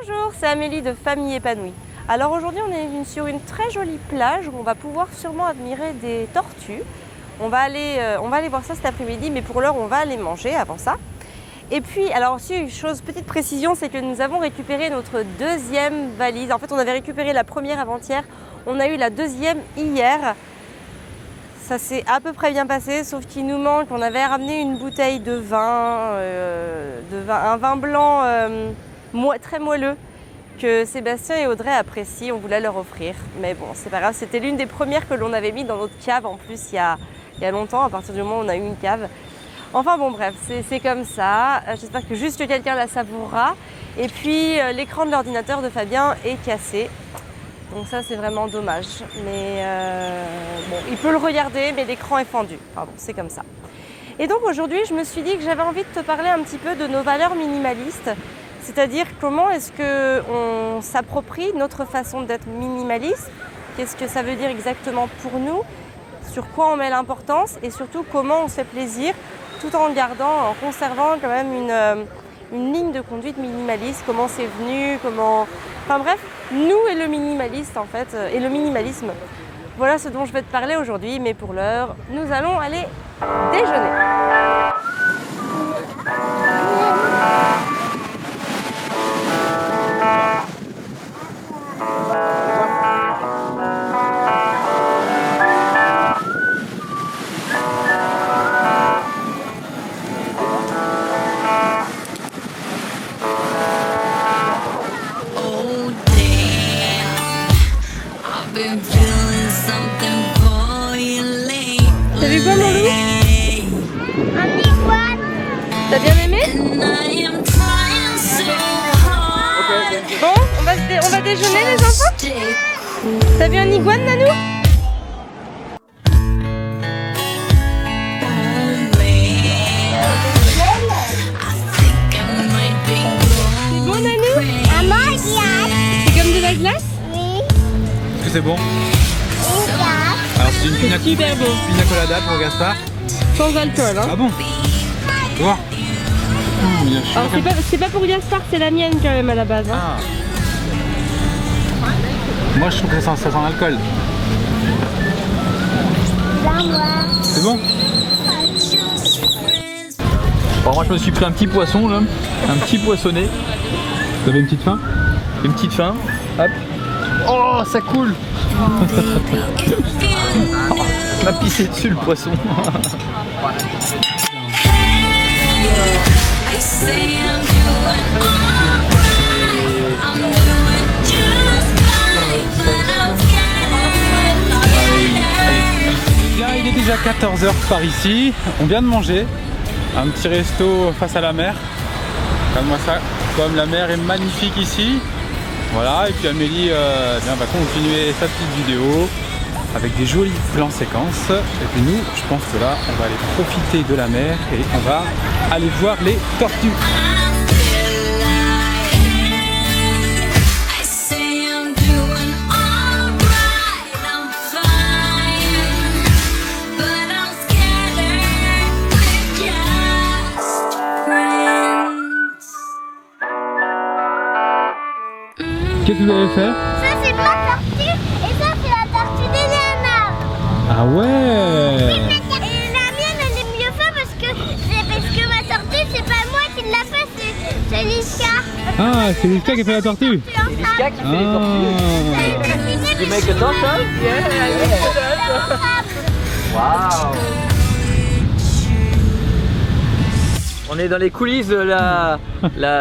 Bonjour, c'est Amélie de Famille Épanouie. Alors aujourd'hui on est sur une très jolie plage où on va pouvoir sûrement admirer des tortues. On va aller voir ça cet après-midi, mais pour l'heure on va aller manger avant ça. Et puis, alors aussi une chose, petite précision, c'est que nous avons récupéré notre deuxième valise. En fait on avait récupéré la première avant-hier, on a eu la deuxième hier. Ça s'est à peu près bien passé, sauf qu'il nous manque, on avait ramené une bouteille de vin, un vin blanc très moelleux que Sébastien et Audrey apprécient, on voulait leur offrir. Mais bon, c'est pas grave, c'était l'une des premières que l'on avait mis dans notre cave en plus il y a longtemps, à partir du moment où on a eu une cave. Enfin bon bref, c'est comme ça, j'espère que juste quelqu'un la savourera. Et puis l'écran de l'ordinateur de Fabien est cassé. Donc ça c'est vraiment dommage, mais bon, il peut le regarder mais l'écran est fendu, pardon, c'est comme ça. Et donc aujourd'hui je me suis dit que j'avais envie de te parler un petit peu de nos valeurs minimalistes, c'est-à-dire comment est-ce qu'on s'approprie notre façon d'être minimaliste, qu'est-ce que ça veut dire exactement pour nous, sur quoi on met l'importance et surtout comment on se fait plaisir tout en conservant quand même une ligne de conduite minimaliste, comment c'est venu, enfin bref, nous et le minimaliste en fait, et le minimalisme. Voilà ce dont je vais te parler aujourd'hui, mais pour l'heure, nous allons aller déjeuner. T'as vu quoi mon loup? Un iguane. T'as bien aimé? Bon, on va déjeuner les enfants? T'as vu un iguane Nanou? C'est bon Nanou? Un glace. C'est comme de la glace? Oui. Est-ce que c'est bon? Une glace. Alors c'est une super beau. pina colada pour Gaspard. Sans alcool hein? Ah bon? Tu vois? Alors c'est pas pour Gaspard, c'est la mienne quand même à la base hein. Ah. Moi je trouve que ça sent l'alcool. C'est bon? Bon, moi je me suis pris un petit poisson là, un petit poissonnet. Vous avez une petite faim? Une petite faim. Hop. Oh ça coule. On m'a pissé dessus le poisson. Là il est déjà 14h par ici, on vient de manger un petit resto face à la mer. Regarde-moi ça, comme la mer est magnifique ici. Voilà, et puis Amélie va continuer sa petite vidéo avec des jolis plans séquences. Et puis nous, je pense que là, on va aller profiter de la mer et on va aller voir les tortues. Qu'est-ce que vous avez fait? Ça c'est ma tortue et ça c'est la tortue d'Eleanor. Ah ouais! Et la mienne elle est mieux faite parce que ma tortue c'est pas moi qui l'a fait, c'est Liska. Ah, c'est Liska qui a fait la tortue? C'est Liska qui fait les tortues. You make a torture? Yeah. Wow. On est dans les coulisses de la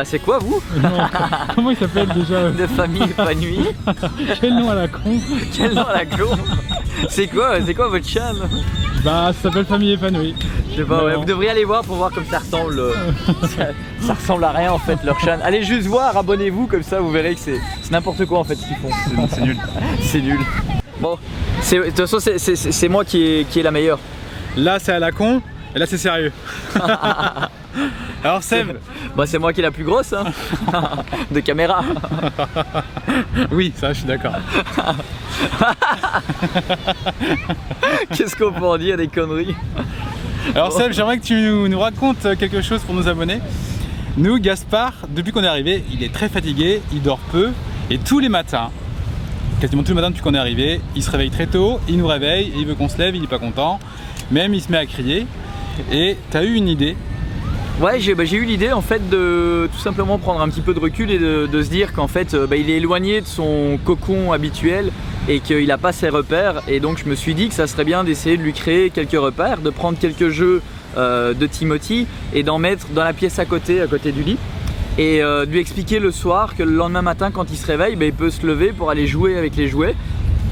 c'est quoi vous? Comment il s'appelle déjà? De Famille Épanouie. Quel nom à la con? Quel nom à la con? C'est quoi votre chaîne? Bah ça s'appelle Famille Épanouie. Je sais pas, ouais, vous devriez aller voir pour voir comme ça ressemble. Ça ressemble à rien en fait leur chaîne. Allez juste voir, abonnez-vous comme ça vous verrez que c'est n'importe quoi en fait ce qu'ils font. C'est nul. C'est nul. Bon, de toute façon c'est moi qui est la meilleure. Là c'est à la con et là c'est sérieux. Alors Seb, bah c'est moi qui est la plus grosse hein. De caméra. Oui, ça je suis d'accord. Qu'est-ce qu'on peut en dire, des conneries? Alors Seb, j'aimerais que tu nous racontes quelque chose pour nos abonnés. Nous, Gaspard, depuis qu'on est arrivé, il est très fatigué, il dort peu et tous les matins, quasiment tous les matins depuis qu'on est arrivé, il se réveille très tôt, il nous réveille, et il veut qu'on se lève, il n'est pas content, même il se met à crier. Et tu as eu une idée? Ouais, j'ai eu l'idée en fait de tout simplement prendre un petit peu de recul et de se dire qu'en fait il est éloigné de son cocon habituel et qu'il n'a pas ses repères, et donc je me suis dit que ça serait bien d'essayer de lui créer quelques repères, de prendre quelques jeux de Timothy et d'en mettre dans la pièce à côté du lit, et de lui expliquer le soir que le lendemain matin quand il se réveille, il peut se lever pour aller jouer avec les jouets.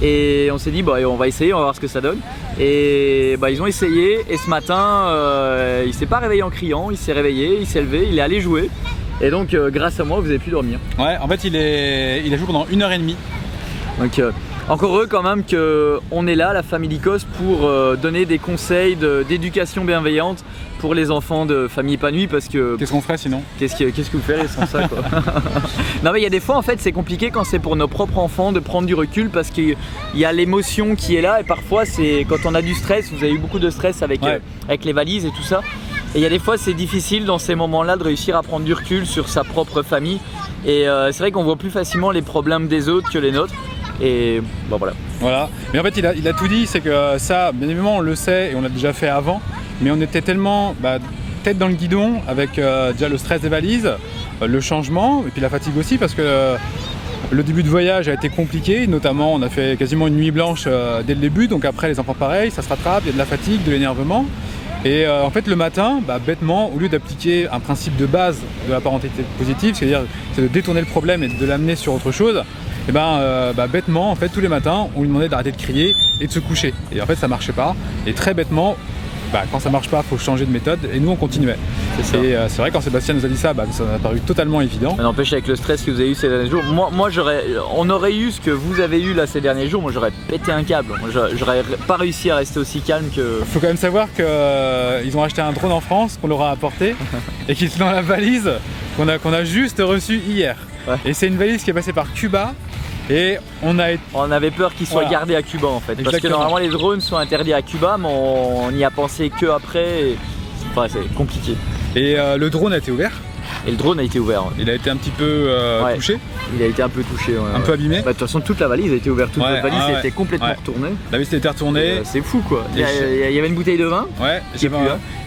Et on s'est dit on va essayer, on va voir ce que ça donne. Et ils ont essayé, et ce matin il s'est pas réveillé en criant, il s'est réveillé, il s'est levé, il est allé jouer. Et donc grâce à moi vous avez pu dormir. Ouais, en fait il a joué pendant 1h30. Donc encore heureux quand même qu'on est là, la famille Lycos, pour donner des conseils d'éducation bienveillante pour les enfants de famille épanouie, parce que... Qu'est-ce qu'on ferait sinon? Qu'est-ce que vous feriez sans ça quoi? Non mais il y a des fois en fait c'est compliqué quand c'est pour nos propres enfants de prendre du recul, parce qu'il y a l'émotion qui est là, et parfois c'est quand on a du stress, vous avez eu beaucoup de stress avec les valises et tout ça, et il y a des fois c'est difficile dans ces moments-là de réussir à prendre du recul sur sa propre famille, et c'est vrai qu'on voit plus facilement les problèmes des autres que les nôtres. Et voilà. Mais en fait il a tout dit, c'est que ça, bien évidemment on le sait et on l'a déjà fait avant, mais on était tellement tête dans le guidon avec déjà le stress des valises, le changement et puis la fatigue aussi, parce que le début de voyage a été compliqué, notamment on a fait quasiment une nuit blanche dès le début, donc après les enfants pareil, ça se rattrape, il y a de la fatigue, de l'énervement. Et en fait le matin, bêtement, au lieu d'appliquer un principe de base de la parentalité positive, c'est-à-dire de détourner le problème et de l'amener sur autre chose, et bêtement en fait tous les matins on lui demandait d'arrêter de crier et de se coucher, et en fait ça marchait pas, et très bêtement quand ça marche pas, il faut changer de méthode, et nous on continuait. Et c'est vrai, quand Sébastien nous a dit ça, ça m'a paru totalement évident. Mais n'empêche, avec le stress que vous avez eu ces derniers jours, on aurait eu ce que vous avez eu là ces derniers jours, moi j'aurais pété un câble, j'aurais pas réussi à rester aussi calme que... Faut quand même savoir qu'ils ont acheté un drone en France, qu'on leur a apporté, et qui est dans la valise qu'on a juste reçue hier. Ouais. Et c'est une valise qui est passée par Cuba. Et on avait peur qu'il soit gardé à Cuba en fait. Exactement. Parce que normalement les drones sont interdits à Cuba, mais on n'y a pensé que après. C'est compliqué. Et le drone a été ouvert. Et le drone a été ouvert. Ouais. Il a été un petit peu touché. Il a été un peu touché. Un peu abîmé. De toute façon toute la valise a été ouverte. Toute la valise a été complètement retournée. La valise a été retournée. C'est fou quoi. Il y avait une bouteille de vin. Ouais.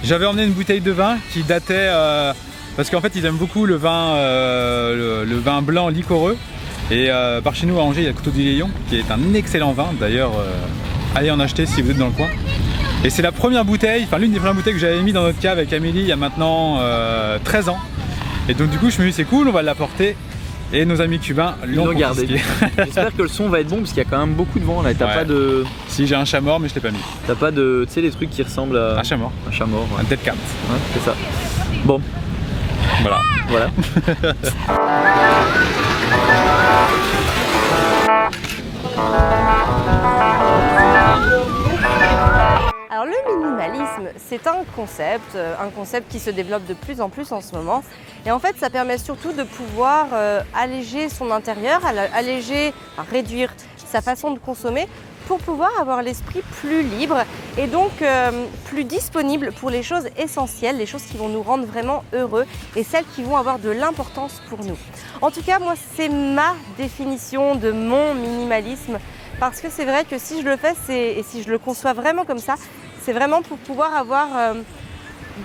J'avais emmené une bouteille de vin qui datait parce qu'en fait ils aiment beaucoup le vin blanc liquoreux. Et par chez nous à Angers, il y a le Coteau du Léon qui est un excellent vin. D'ailleurs, allez en acheter si vous êtes dans le coin. Et c'est la première bouteille, l'une des premières bouteilles que j'avais mis dans notre cave avec Amélie il y a maintenant 13 ans. Et donc du coup je me suis dit c'est cool, on va l'apporter. Et nos amis cubains l'ont gardé. J'espère que le son va être bon, parce qu'il y a quand même beaucoup de vent là. T'as pas de... Si, j'ai un chat mort mais je l'ai pas mis. T'as pas de... Tu sais, les trucs qui ressemblent à... Un chat mort. Un chat mort, un dead cat. Ouais, c'est ça. Bon. Voilà. Alors le minimalisme, c'est un concept qui se développe de plus en plus en ce moment. Et en fait, ça permet surtout de pouvoir alléger son intérieur, réduire sa façon de consommer, pour pouvoir avoir l'esprit plus libre et donc plus disponible pour les choses essentielles, les choses qui vont nous rendre vraiment heureux et celles qui vont avoir de l'importance pour nous. En tout cas, moi, c'est ma définition de mon minimalisme, parce que c'est vrai que si je le fais et si je le conçois vraiment comme ça, c'est vraiment pour pouvoir avoir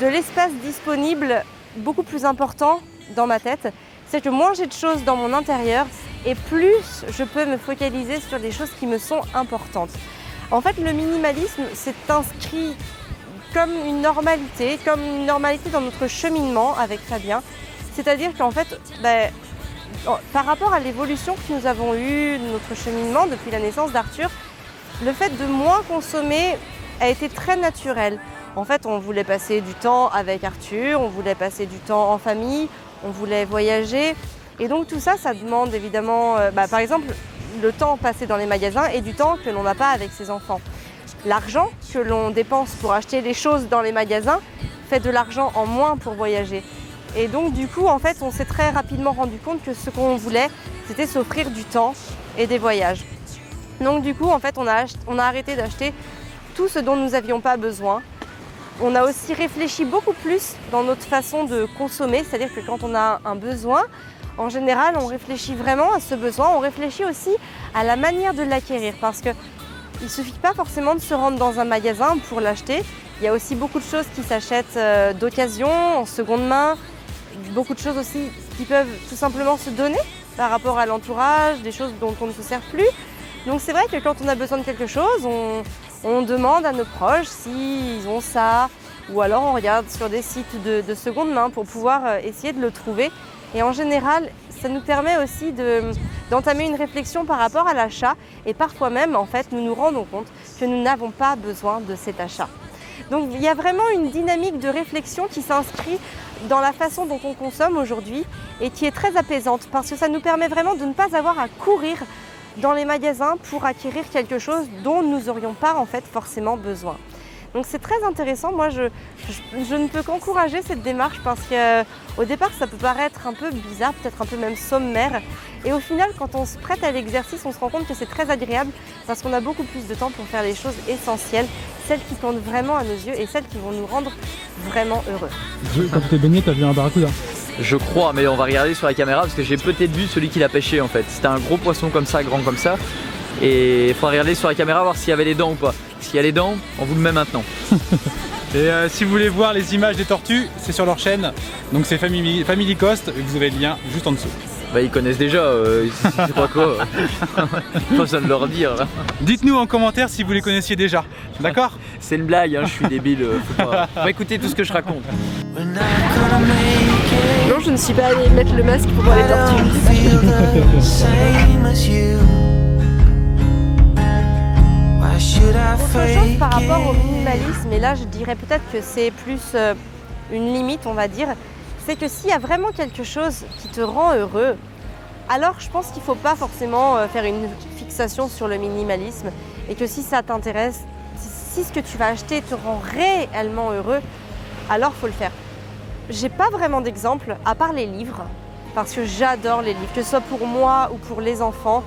de l'espace disponible beaucoup plus important dans ma tête. C'est que moins j'ai de choses dans mon intérieur, et plus je peux me focaliser sur des choses qui me sont importantes. En fait, le minimalisme s'est inscrit comme une normalité dans notre cheminement avec Fabien. C'est-à-dire qu'en fait, par rapport à l'évolution que nous avons eue de notre cheminement depuis la naissance d'Arthur, le fait de moins consommer a été très naturel. En fait, on voulait passer du temps avec Arthur, on voulait passer du temps en famille, on voulait voyager. Et donc tout ça, ça demande évidemment, par exemple, le temps passé dans les magasins et du temps que l'on n'a pas avec ses enfants. L'argent que l'on dépense pour acheter les choses dans les magasins fait de l'argent en moins pour voyager. Et donc du coup, en fait, on s'est très rapidement rendu compte que ce qu'on voulait, c'était s'offrir du temps et des voyages. Donc du coup, en fait, on a arrêté d'acheter tout ce dont nous n'avions pas besoin. On a aussi réfléchi beaucoup plus dans notre façon de consommer, c'est-à-dire que quand on a un besoin, en général, on réfléchit vraiment à ce besoin, on réfléchit aussi à la manière de l'acquérir parce qu'il ne suffit pas forcément de se rendre dans un magasin pour l'acheter. Il y a aussi beaucoup de choses qui s'achètent d'occasion, en seconde main, beaucoup de choses aussi qui peuvent tout simplement se donner par rapport à l'entourage, des choses dont on ne se sert plus. Donc c'est vrai que quand on a besoin de quelque chose, on demande à nos proches s'ils ont ça, ou alors on regarde sur des sites de seconde main pour pouvoir essayer de le trouver. Et en général, ça nous permet aussi d'entamer une réflexion par rapport à l'achat et parfois même, en fait, nous nous rendons compte que nous n'avons pas besoin de cet achat. Donc il y a vraiment une dynamique de réflexion qui s'inscrit dans la façon dont on consomme aujourd'hui et qui est très apaisante parce que ça nous permet vraiment de ne pas avoir à courir dans les magasins pour acquérir quelque chose dont nous n'aurions pas en fait forcément besoin. Donc c'est très intéressant, moi je ne peux qu'encourager cette démarche parce qu'au départ ça peut paraître un peu bizarre, peut-être un peu même sommaire et au final quand on se prête à l'exercice on se rend compte que c'est très agréable parce qu'on a beaucoup plus de temps pour faire les choses essentielles, celles qui comptent vraiment à nos yeux et celles qui vont nous rendre vraiment heureux. Quand tu t'es baigné, t'as vu un barracuda? Je crois, mais on va regarder sur la caméra parce que j'ai peut-être vu celui qui l'a pêché en fait. C'était un gros poisson comme ça, grand comme ça. Et il faut regarder sur la caméra voir s'il y avait les dents ou pas. S'il y a les dents, on vous le met maintenant. Et si vous voulez voir les images des tortues, c'est sur leur chaîne. Donc c'est Family Coast et vous avez le lien juste en dessous. Bah ils connaissent déjà, je sais pas quoi. Pas besoin de leur dire là. Dites-nous en commentaire si vous les connaissiez déjà, d'accord? C'est une blague, hein, je suis débile. Faut pas écouter tout ce que je raconte. Non, je ne suis pas allée mettre le masque pour voir les tortues. Autre chose par rapport au minimalisme, et là je dirais peut-être que c'est plus une limite on va dire, c'est que s'il y a vraiment quelque chose qui te rend heureux, alors je pense qu'il ne faut pas forcément faire une fixation sur le minimalisme et que si ça t'intéresse, si ce que tu vas acheter te rend réellement heureux, alors il faut le faire. J'ai pas vraiment d'exemple à part les livres, parce que j'adore les livres, que ce soit pour moi ou pour les enfants,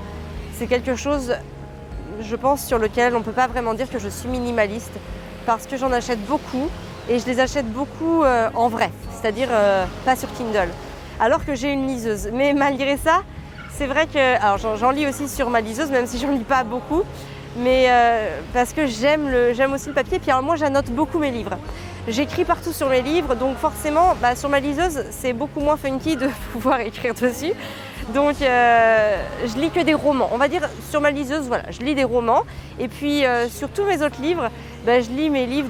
c'est quelque chose je pense sur lequel on ne peut pas vraiment dire que je suis minimaliste parce que j'en achète beaucoup et je les achète beaucoup en vrai, c'est-à-dire pas sur Kindle, alors que j'ai une liseuse. Mais malgré ça, c'est vrai que, alors j'en lis aussi sur ma liseuse, même si j'en lis pas beaucoup, mais parce que j'aime aussi le papier, puis alors moi j'annote beaucoup mes livres. J'écris partout sur mes livres, donc forcément sur ma liseuse c'est beaucoup moins funky de pouvoir écrire dessus. Donc je lis que des romans. On va dire sur ma liseuse, voilà, je lis des romans. Et puis sur tous mes autres livres, je lis mes livres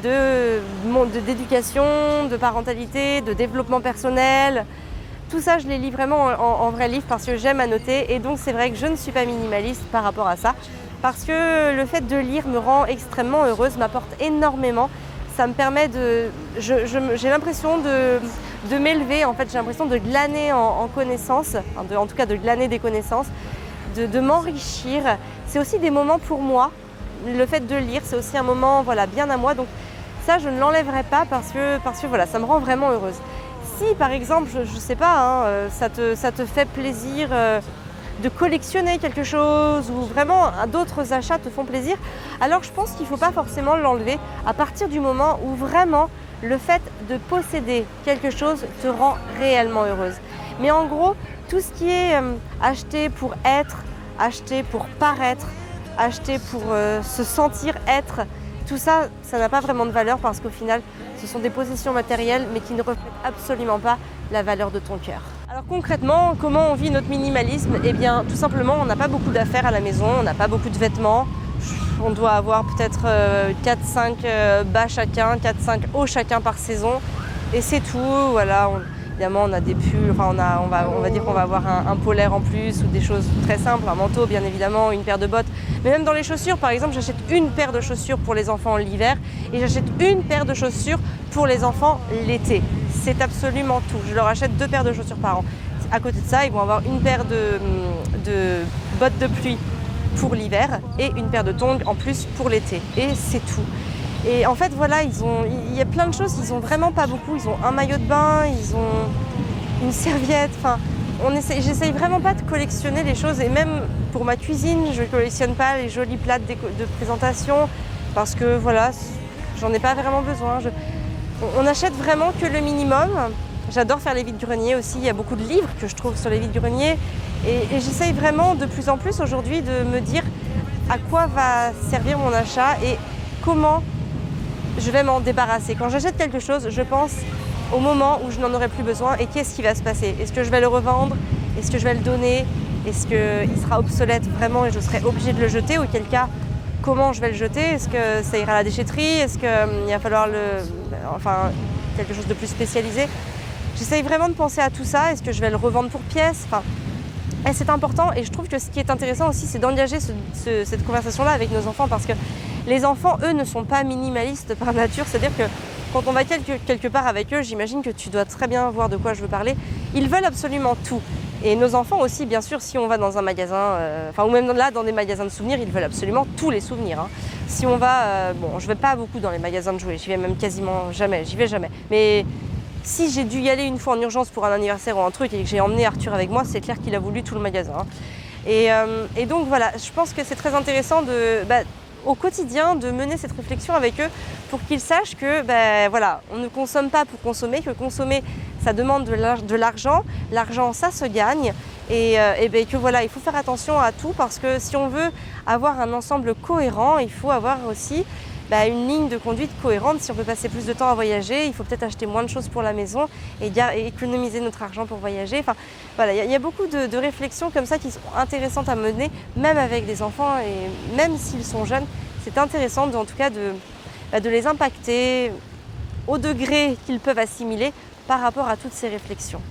d'éducation, de parentalité, de développement personnel. Tout ça, je les lis vraiment en vrai livre parce que j'aime annoter. Et donc c'est vrai que je ne suis pas minimaliste par rapport à ça. Parce que le fait de lire me rend extrêmement heureuse, m'apporte énormément. Ça me permet j'ai l'impression de m'élever, en fait j'ai l'impression de glaner en connaissances, en tout cas de glaner des connaissances, de m'enrichir. C'est aussi des moments pour moi, le fait de lire c'est aussi un moment voilà, bien à moi, donc ça je ne l'enlèverai pas parce que voilà, ça me rend vraiment heureuse. Si par exemple, je sais pas, ça te fait plaisir de collectionner quelque chose ou vraiment d'autres achats te font plaisir, alors je pense qu'il ne faut pas forcément l'enlever à partir du moment où vraiment le fait de posséder quelque chose te rend réellement heureuse. Mais en gros, tout ce qui est acheté pour être, acheté pour paraître, acheté pour se sentir être, tout ça, ça n'a pas vraiment de valeur parce qu'au final, ce sont des possessions matérielles mais qui ne reflètent absolument pas la valeur de ton cœur. Alors concrètement, comment on vit notre minimalisme? Eh bien, tout simplement, on n'a pas beaucoup d'affaires à la maison, on n'a pas beaucoup de vêtements. On doit avoir peut-être 4-5 bas chacun, 4-5 hauts chacun par saison. Et c'est tout, voilà. Évidemment, on a des pulls, enfin, on va dire qu'on va avoir un polaire en plus ou des choses très simples, un manteau bien évidemment, une paire de bottes. Mais même dans les chaussures, par exemple, j'achète une paire de chaussures pour les enfants l'hiver et j'achète une paire de chaussures pour les enfants l'été. C'est absolument tout. Je leur achète 2 paires de chaussures par an. À côté de ça, ils vont avoir une paire de bottes de pluie pour l'hiver et une paire de tongs en plus pour l'été. Et c'est tout. Et en fait, voilà, il y a plein de choses, ils ont vraiment pas beaucoup. Ils ont un maillot de bain, ils ont une serviette. Enfin, j'essaye vraiment pas de collectionner les choses. Et même pour ma cuisine, je collectionne pas les jolis plats de présentation parce que voilà, j'en ai pas vraiment besoin. on achète vraiment que le minimum. J'adore faire les vides-greniers aussi, il y a beaucoup de livres que je trouve sur les vides-greniers et j'essaye vraiment de plus en plus aujourd'hui de me dire à quoi va servir mon achat et comment je vais m'en débarrasser. Quand j'achète quelque chose, je pense au moment où je n'en aurai plus besoin et qu'est-ce qui va se passer. Est-ce que je vais le revendre? Est-ce que je vais le donner? Est-ce qu'il sera obsolète vraiment et je serai obligée de le jeter? Auquel cas, comment je vais le jeter? Est-ce que ça ira à la déchetterie? Est-ce qu'il va falloir quelque chose de plus spécialisé? J'essaye vraiment de penser à tout ça. Est-ce que je vais le revendre pour pièces? Et c'est important et je trouve que ce qui est intéressant aussi, c'est d'engager cette conversation-là avec nos enfants parce que les enfants, eux, ne sont pas minimalistes par nature. C'est-à-dire que quand on va quelque part avec eux, j'imagine que tu dois très bien voir de quoi je veux parler. Ils veulent absolument tout. Et nos enfants aussi, bien sûr, si on va dans un magasin, ou même là, dans des magasins de souvenirs, ils veulent absolument tous les souvenirs. Hein. Si on va, je vais pas beaucoup dans les magasins de jouets, j'y vais même quasiment jamais, j'y vais jamais. Mais si j'ai dû y aller une fois en urgence pour un anniversaire ou un truc et que j'ai emmené Arthur avec moi, c'est clair qu'il a voulu tout le magasin. Hein. Et donc voilà, je pense que c'est très intéressant au quotidien de mener cette réflexion avec eux pour qu'ils sachent que on ne consomme pas pour consommer, que consommer ça demande de l'argent, l'argent ça se gagne et que voilà, il faut faire attention à tout parce que si on veut avoir un ensemble cohérent, il faut avoir aussi une ligne de conduite cohérente. Si on veut passer plus de temps à voyager, il faut peut-être acheter moins de choses pour la maison et économiser notre argent pour voyager. Enfin, voilà, il y a beaucoup de réflexions comme ça qui sont intéressantes à mener, même avec des enfants et même s'ils sont jeunes. C'est intéressant en tout cas de les impacter au degré qu'ils peuvent assimiler par rapport à toutes ces réflexions.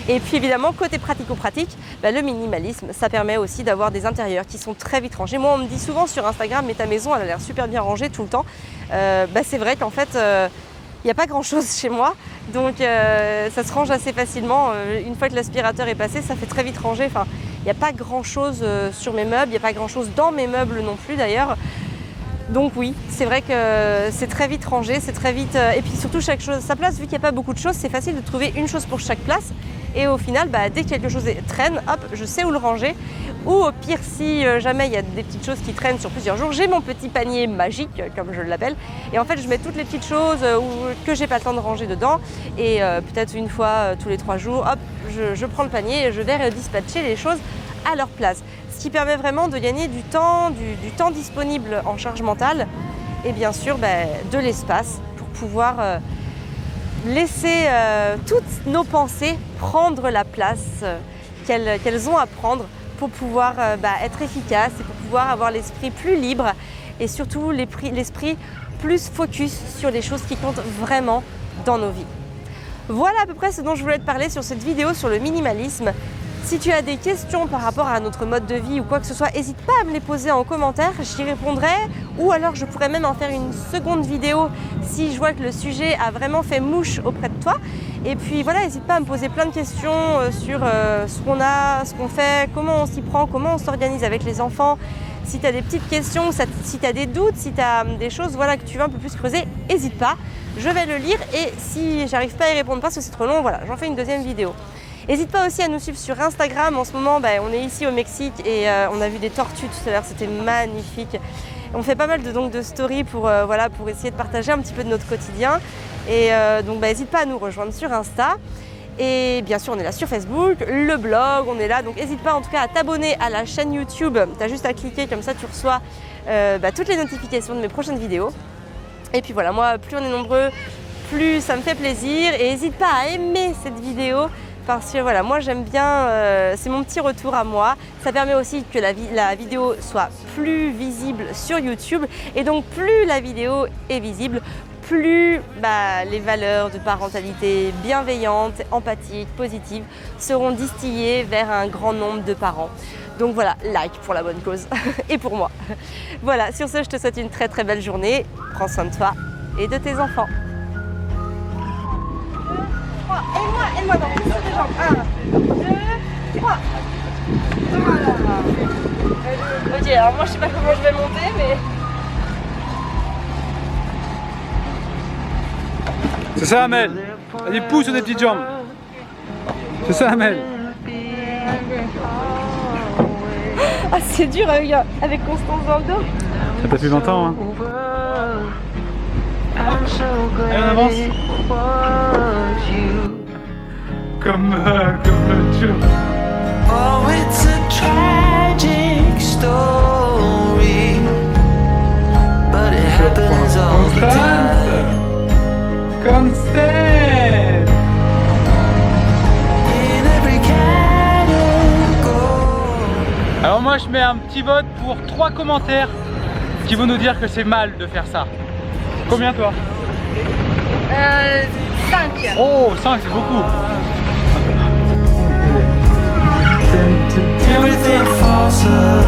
Et puis évidemment, côté pratico-pratique, le minimalisme, ça permet aussi d'avoir des intérieurs qui sont très vite rangés. Moi, on me dit souvent sur Instagram, mais ta maison, elle a l'air super bien rangée tout le temps. C'est vrai qu'en fait, il n'y a pas grand-chose chez moi, donc ça se range assez facilement. Une fois que l'aspirateur est passé, ça fait très vite ranger. Enfin, il n'y a pas grand-chose sur mes meubles, il n'y a pas grand-chose dans mes meubles non plus d'ailleurs. Donc oui, c'est vrai que c'est très vite rangé, c'est très vite... et puis surtout, chaque chose à sa place, vu qu'il n'y a pas beaucoup de choses, c'est facile de trouver une chose pour chaque place. Et au final, dès que quelque chose traîne, hop, je sais où le ranger. Ou au pire, si jamais il y a des petites choses qui traînent sur plusieurs jours, j'ai mon petit panier magique, comme je l'appelle. Et en fait, je mets toutes les petites choses que j'ai pas le temps de ranger dedans. Et peut-être une fois tous les 3 jours, hop, je prends le panier et je vais dispatcher les choses à leur place. Ce qui permet vraiment de gagner du temps disponible en charge mentale et bien sûr de l'espace pour pouvoir laisser toutes nos pensées prendre la place qu'elles ont à prendre pour pouvoir être efficaces et pour pouvoir avoir l'esprit plus libre et surtout l'esprit plus focus sur les choses qui comptent vraiment dans nos vies. Voilà à peu près ce dont je voulais te parler sur cette vidéo sur le minimalisme. Si tu as des questions par rapport à notre mode de vie ou quoi que ce soit, n'hésite pas à me les poser en commentaire, j'y répondrai. Ou alors je pourrais même en faire une seconde vidéo si je vois que le sujet a vraiment fait mouche auprès de toi. Et puis voilà, n'hésite pas à me poser plein de questions sur ce qu'on a, ce qu'on fait, comment on s'y prend, comment on s'organise avec les enfants. Si tu as des petites questions, si tu as des doutes, si tu as des choses que tu veux un peu plus creuser, n'hésite pas. Je vais le lire et si j'arrive pas à y répondre parce que c'est trop long, voilà, j'en fais une deuxième vidéo. N'hésite pas aussi à nous suivre sur Instagram. En ce moment, on est ici au Mexique et on a vu des tortues tout à l'heure, c'était magnifique. On fait pas mal de stories pour essayer de partager un petit peu de notre quotidien. Et donc n'hésite pas à nous rejoindre sur Insta. Et bien sûr, on est là sur Facebook, le blog, on est là. Donc n'hésite pas en tout cas à t'abonner à la chaîne YouTube. Tu as juste à cliquer, comme ça tu reçois toutes les notifications de mes prochaines vidéos. Et puis voilà, moi, plus on est nombreux, plus ça me fait plaisir. Et n'hésite pas à aimer cette vidéo. Parce que voilà, moi j'aime bien, c'est mon petit retour à moi. Ça permet aussi que la vidéo soit plus visible sur YouTube. Et donc plus la vidéo est visible, plus les valeurs de parentalité bienveillante, empathique, positive seront distillées vers un grand nombre de parents. Donc voilà, like pour la bonne cause et pour moi. Voilà, sur ce, je te souhaite une très très belle journée. Prends soin de toi et de tes enfants. Aide-moi dans le des jambes. 1, 2, 3. Voilà. Ok, alors moi je sais pas comment je vais monter, mais... C'est ça, Amel. Allez, pousse des petites jambes. C'est ça, Amel. Ah, c'est dur avec Constance dans le dos. Ça t'a fait 20 ans, hein. Allez, on avance. Comme Joe. Oh, it's a tragic story, but it happens all the time. Constant. In every category. Alors moi je mets un petit vote pour 3 commentaires qui vont nous dire que c'est mal de faire ça. Combien toi? 5. Oh 5 c'est beaucoup. Everything falls apart.